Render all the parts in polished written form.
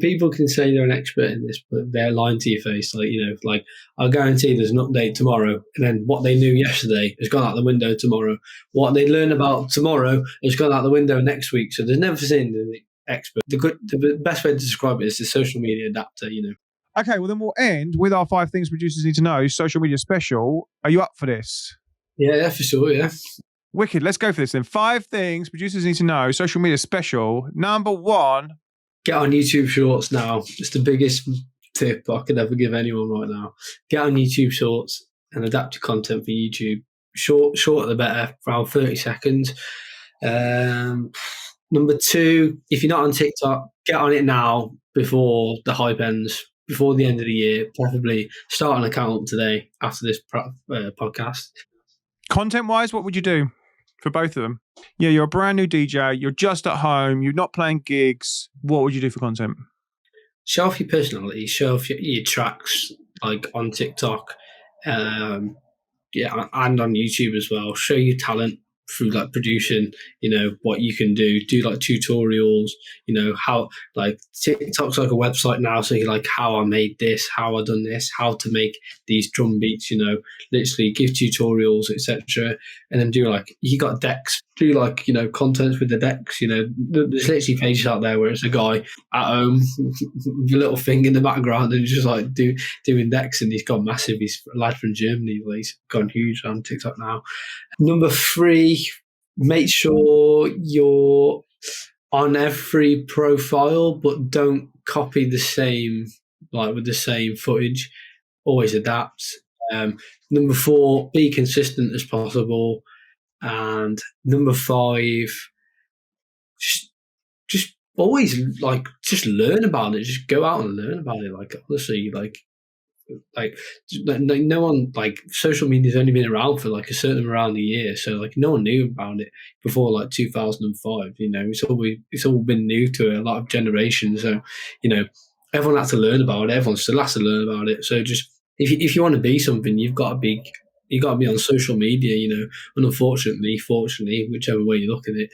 People can say they're an expert in this, but they're lying to your face. Like, I guarantee there's an update tomorrow, and then what they knew yesterday has gone out the window tomorrow. What they learn about tomorrow has gone out the window next week. So there's never seen an expert. The best way to describe it is the social media adapter, Okay, well then we'll end with our 5 things producers need to know social media special. Are you up for this? Yeah, for sure, yeah. Wicked, let's go for this then. 5 things producers need to know social media special. Number 1. Get on YouTube Shorts now. It's the biggest tip I could ever give anyone right now. Get on YouTube Shorts and adapt your content for YouTube. Shorter the better, around 30 seconds. Number 2, if you're not on TikTok, get on it now before the hype ends, before the end of the year. Preferably start an account today after this podcast. Content-wise, what would you do for both of them? Yeah, you're a brand new DJ. You're just at home. You're not playing gigs. What would you do for content? Show off your personality. Show off your tracks, like on TikTok, and on YouTube as well. Show your talent through like producing. What you can do. Do like tutorials. How like TikTok's like a website now. So you're like how I made this, how I done this, how to make these drum beats. Literally give tutorials, etc. And then do like you got decks. Do like contents with the decks. There's literally pages out there where it's a guy at home with a little thing in the background and just like doing decks, and he's gone massive. He's a lad from Germany. He's gone huge on TikTok now. Number 3, make sure you're on every profile, but don't copy the same, like with the same footage. Always adapt. Number 4, be consistent as possible. And number 5, just always just learn about it. Just go out and learn about it. Like honestly, no one, like social media's only been around for like a certain amount of the year, so like no one knew about it before like 2005. It's all been new to a lot of generations. So everyone had to learn about it. Everyone still has to learn about it. So just if you want to be something, you've got to be on social media. And unfortunately, fortunately, whichever way you look at it,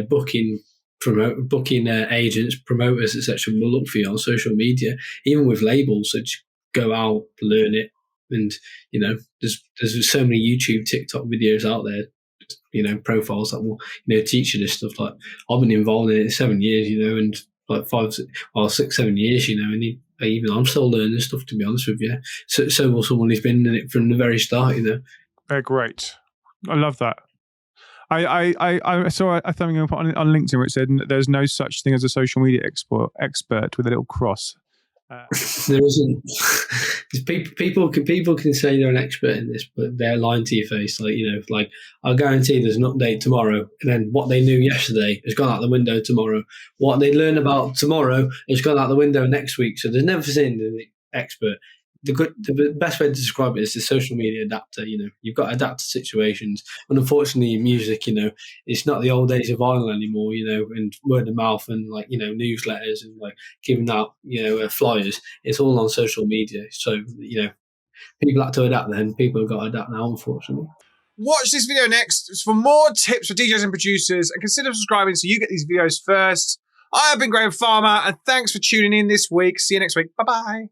booking agents, promoters, etc. will look for you on social media, even with labels. So just go out, learn it, and there's so many YouTube, TikTok videos out there, profiles that will teach you this stuff. Like I've been involved in it 7 years, and like 6, 7 years, and even I'm still learning this stuff, to be honest with you. So will someone who's been in it from the very start, They're great. I love that. I saw a thing on LinkedIn where it said there's no such thing as a social media expert with a little cross. There isn't. People can say they're an expert in this, but they're lying to your face. Like I guarantee there's an update tomorrow, and then what they knew yesterday has gone out the window tomorrow. What they learn about tomorrow has gone out the window next week. So there's never seen an expert. The best way to describe it is the social media adapter. You've got to adapt to situations, and unfortunately, in music, it's not the old days of vinyl anymore. And word of mouth and newsletters and giving out flyers. It's all on social media. So people have to adapt. Then people have got to adapt now, unfortunately. Watch this video next for more tips for DJs and producers, and consider subscribing so you get these videos first. I have been Graham Farmer, and thanks for tuning in this week. See you next week. Bye bye.